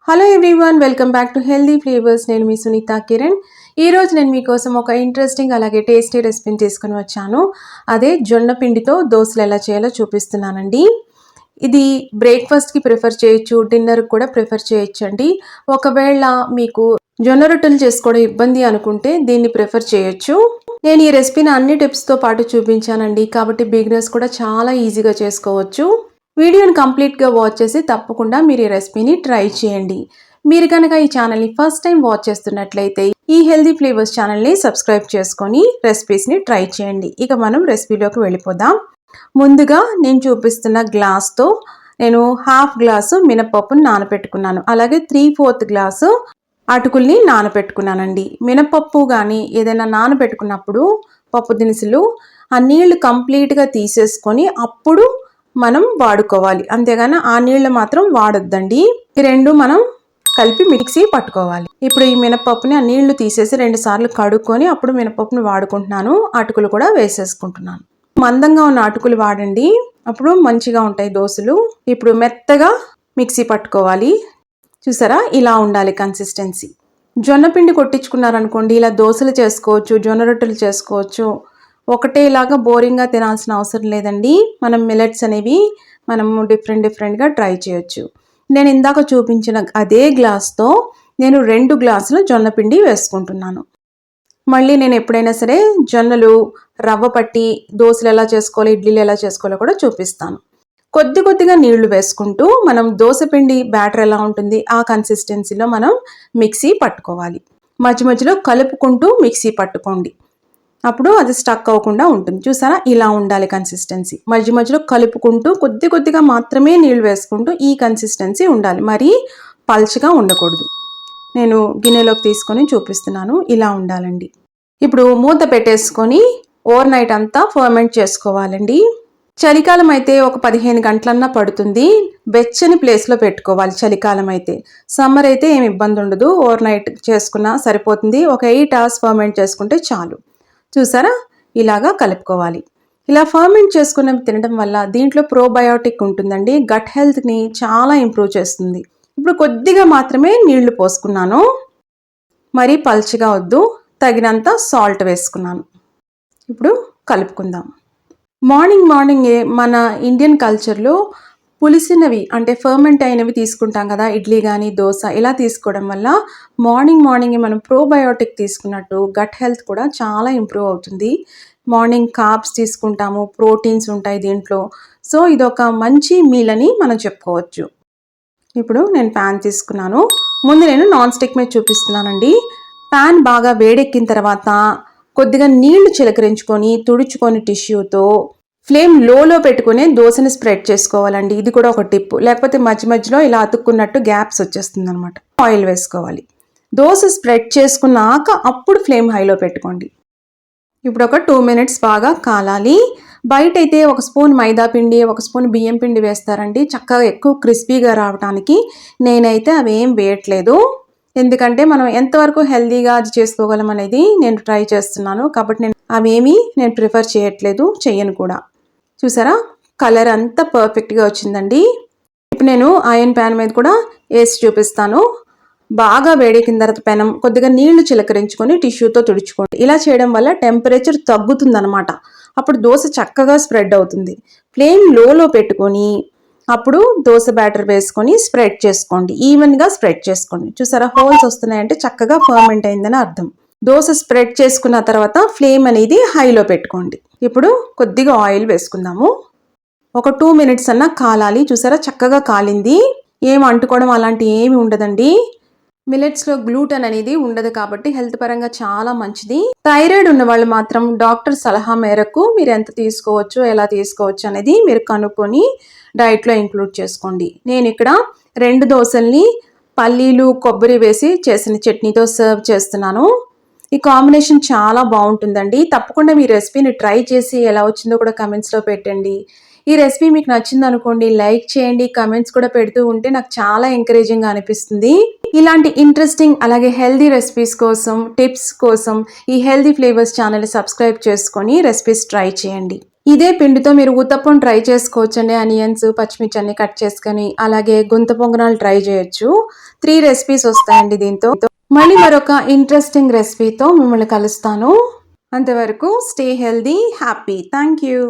Hello everyone, welcome back to healthy flavours. నేను మీ సునీత కిరణ్. ఈరోజు నేను మీకోసం ఒక ఇంట్రెస్టింగ్ అలాగే టేస్టీ రెసిపీని తీసుకుని వచ్చాను. అదే జొన్న పిండితో దోశలు ఎలా చేయాలో చూపిస్తున్నానండి. ఇది బ్రేక్ఫాస్ట్కి ప్రిఫర్ చేయొచ్చు, డిన్నర్కి కూడా ప్రిఫర్ చేయొచ్చండి. ఒకవేళ మీకు జొన్న రొట్టెలు చేసుకోవడం ఇబ్బంది అనుకుంటే దీన్ని ప్రిఫర్ చేయొచ్చు. నేను ఈ రెసిపీని అన్ని టిప్స్తో పాటు చూపించానండి, కాబట్టి బిగినర్స్ కూడా చాలా ఈజీగా చేసుకోవచ్చు. వీడియోని కంప్లీట్గా వాచ్ చేసి తప్పకుండా మీరు ఈ రెసిపీని ట్రై చేయండి. మీరు కనుక ఈ ఛానల్ని ఫస్ట్ టైం వాచ్ చేస్తున్నట్లయితే ఈ హెల్దీ ఫ్లేవర్స్ ఛానల్ని సబ్స్క్రైబ్ చేసుకొని రెసిపీస్ని ట్రై చేయండి. ఇక మనం రెసిపీలోకి వెళ్ళిపోదాం. ముందుగా నేను చూపిస్తున్న గ్లాస్తో నేను హాఫ్ గ్లాసు మినపప్పును నానబెట్టుకున్నాను. అలాగే 3/4 గ్లాసు అటుకుల్ని నానబెట్టుకున్నానండి. మినపప్పు కానీ ఏదైనా నానబెట్టుకున్నప్పుడు పప్పు దినుసులు ఆ నీళ్లు కంప్లీట్గా తీసేసుకొని అప్పుడు మనం వాడుకోవాలి, అంతేగాని ఆ నీళ్ళు మాత్రం వాడొద్దండి. ఈ రెండు మనం కలిపి మిక్సీ పట్టుకోవాలి. ఇప్పుడు ఈ మినపప్పుని ఆ నీళ్లు తీసేసి 2 సార్లు కడుక్కొని అప్పుడు మినపప్పుని వాడుకుంటున్నాను. అటుకులు కూడా వేసేసుకుంటున్నాను. మందంగా ఉన్న అటుకులు వాడండి, అప్పుడు మంచిగా ఉంటాయి దోశలు. ఇప్పుడు మెత్తగా మిక్సీ పట్టుకోవాలి. చూసారా, ఇలా ఉండాలి కన్సిస్టెన్సీ. జొన్న పిండి కొట్టించుకున్నారనుకోండి, ఇలా దోశలు చేసుకోవచ్చు, జొన్న రొట్టెలు చేసుకోవచ్చు. ఒకటేలాగా బోరింగ్గా తినాల్సిన అవసరం లేదండి. మనం మిల్లెట్స్ అనేవి మనము డిఫరెంట్గా ట్రై చేయొచ్చు. నేను ఇందాక చూపించిన అదే గ్లాస్తో నేను 2 గ్లాసులు జొన్న పిండి వేసుకుంటున్నాను. మళ్ళీ నేను ఎప్పుడైనా సరే జొన్నలు రవ్వ పట్టి దోశలు ఎలా చేసుకోవాలో, ఇడ్లీలు ఎలా చేసుకోవాలో కూడా చూపిస్తాను. కొద్దిగా నీళ్లు వేసుకుంటూ మనం దోశ పిండి బ్యాటర్ ఎలా ఉంటుంది ఆ కన్సిస్టెన్సీలో మనం మిక్సీ పట్టుకోవాలి. మధ్యలో కలుపుకుంటూ మిక్సీ పట్టుకోండి, అప్పుడు అది స్టక్ అవ్వకుండా ఉంటుంది. చూసారా, ఇలా ఉండాలి కన్సిస్టెన్సీ. మధ్యలో కలుపుకుంటూ కొద్దిగా మాత్రమే నీళ్ళు వేసుకుంటూ ఈ కన్సిస్టెన్సీ ఉండాలి, మరీ పల్చగా ఉండకూడదు. నేను గిన్నెలోకి తీసుకొని చూపిస్తున్నాను, ఇలా ఉండాలండి. ఇప్పుడు మూత పెట్టేసుకొని ఓవర్ నైట్ అంతా ఫర్మెంట్ చేసుకోవాలండి. చలికాలం అయితే ఒక 15 గంటలన్నా పడుతుంది. వెచ్చని ప్లేస్లో పెట్టుకోవాలి చలికాలం అయితే. సమ్మర్ అయితే ఏమి ఇబ్బంది ఉండదు, ఓవర్ నైట్ చేసుకున్నా సరిపోతుంది. ఒక 8 hours ఫర్మెంట్ చేసుకుంటే చాలు. చూసారా, ఇలాగా కలుపుకోవాలి. ఇలా ఫర్మెంట్ చేసుకున్నవి తినడం వల్ల దీంట్లో ప్రోబయోటిక్ ఉంటుందండి, గట్ హెల్త్ని చాలా ఇంప్రూవ్ చేస్తుంది. ఇప్పుడు కొద్దిగా మాత్రమే నీళ్లు పోసుకున్నాను, మరీ పల్చగా వద్దు. తగినంత సాల్ట్ వేసుకున్నాను. ఇప్పుడు కలుపుకుందాం. మార్నింగే మన ఇండియన్ కల్చర్లో పులిసినవి అంటే ఫర్మెంట్ అయినవి తీసుకుంటాం కదా, ఇడ్లీ కానీ దోశ ఇలా తీసుకోవడం వల్ల మార్నింగే మనం ప్రోబయోటిక్ తీసుకున్నట్టు గట్ హెల్త్ కూడా చాలా ఇంప్రూవ్ అవుతుంది. మార్నింగ్ కార్బ్స్ తీసుకుంటాము, ప్రోటీన్స్ ఉంటాయి దీంట్లో. సో ఇదొక మంచి మీల్ అని మనం చెప్పుకోవచ్చు. ఇప్పుడు నేను ప్యాన్ తీసుకున్నాను. ముందు నేను నాన్ స్టిక్ మీద చూపిస్తున్నానండి. ప్యాన్ బాగా వేడెక్కిన తర్వాత కొద్దిగా నీళ్లు చిలకరించుకొని తుడుచుకొని టిష్యూతో ఫ్లేమ్ లోలో పెట్టుకుని దోశని స్ప్రెడ్ చేసుకోవాలండి. ఇది కూడా ఒక టిప్, లేకపోతే మధ్యలో ఇలా అతుక్కున్నట్టు గ్యాప్స్ వచ్చేస్తుంది అనమాట. ఆయిల్ వేసుకోవాలి. దోశ స్ప్రెడ్ చేసుకున్నాక అప్పుడు ఫ్లేమ్ హైలో పెట్టుకోండి. ఇప్పుడు ఒక 2 minutes బాగా కాలాలి. బయట అయితే 1 స్పూన్ మైదా పిండి, 1 స్పూన్ బియ్యం పిండి వేస్తారండి, చక్కగా ఎక్కువ క్రిస్పీగా రావడానికి. నేనైతే అవేం వేయట్లేదు, ఎందుకంటే మనం ఎంతవరకు హెల్దీగా అది చేసుకోగలం అనేది నేను ట్రై చేస్తున్నాను. కాబట్టి నేను ప్రిఫర్ చేయట్లేదు, చెయ్యను కూడా. చూసారా, కలర్ అంతా పర్ఫెక్ట్గా వచ్చిందండి. ఇప్పుడు నేను ఐరన్ ప్యాన్ మీద కూడా వేసి చూపిస్తాను. బాగా వేడెక్కిన తర్వాత పెనం కొద్దిగా నీళ్లు చిలకరించుకొని టిష్యూతో తుడుచుకోండి. ఇలా చేయడం వల్ల టెంపరేచర్ తగ్గుతుందన్నమాట. అప్పుడు దోశ చక్కగా స్ప్రెడ్ అవుతుంది. ఫ్లేమ్ లోలో పెట్టుకొని అప్పుడు దోశ బ్యాటర్ వేసుకొని స్ప్రెడ్ చేసుకోండి, ఈవెన్గా స్ప్రెడ్ చేసుకోండి. చూసారా, హోల్స్ వస్తున్నాయంటే చక్కగా ఫర్మెంట్ అయిందని అర్థం. దోశ స్ప్రెడ్ చేసుకున్న తర్వాత ఫ్లేమ్ అనేది హైలో పెట్టుకోండి. ఇప్పుడు కొద్దిగా ఆయిల్ వేసుకుందాము. ఒక 2 minutes అన్నా కాలాలి. చూసారా, చక్కగా కాలింది. ఏం అంటుకోవడం అలాంటి ఏమి ఉండదండి. మిల్లెట్స్లో గ్లూటెన్ అనేది ఉండదు కాబట్టి హెల్త్ పరంగా చాలా మంచిది. థైరాయిడ్ ఉన్న వాళ్ళు మాత్రం డాక్టర్ సలహా మేరకు మీరు ఎంత తీసుకోవచ్చు, ఎలా తీసుకోవచ్చు అనేది మీరు కనుక్కొని డైట్లో ఇంక్లూడ్ చేసుకోండి. నేను ఇక్కడ 2 దోశల్ని పల్లీలు కొబ్బరి వేసి చేసిన చట్నీతో సర్వ్ చేస్తున్నాను. ఈ కాంబినేషన్ చాలా బాగుంటుందండి. తప్పకుండా మీ రెసిపీని ట్రై చేసి ఎలా వచ్చిందో కూడా కమెంట్స్లో పెట్టండి. ఈ రెసిపీ మీకు నచ్చింది అనుకోండి, లైక్ చేయండి. కమెంట్స్ కూడా పెడుతూ ఉంటే నాకు చాలా ఎంకరేజింగ్గా అనిపిస్తుంది. ఇలాంటి ఇంట్రెస్టింగ్ అలాగే హెల్దీ రెసిపీస్ కోసం, టిప్స్ కోసం ఈ హెల్దీ ఫ్లేవర్స్ ఛానల్ని సబ్స్క్రైబ్ చేసుకొని రెసిపీస్ ట్రై చేయండి. ఇదే పిండితో మీరు ఉత్తప్పం ట్రై చేసుకోవచ్చండి. ఆనియన్స్, పచ్చిమిర్చి అన్ని కట్ చేసుకొని, అలాగే గుంత పొంగనాలు ట్రై చేయొచ్చు. 3 రెసిపీస్ వస్తాయండి దీంతో. మళ్ళీ మరొక ఇంట్రెస్టింగ్ రెసిపీతో మిమ్మల్ని కలుస్తాను. అంతవరకు stay healthy, happy. Thank you.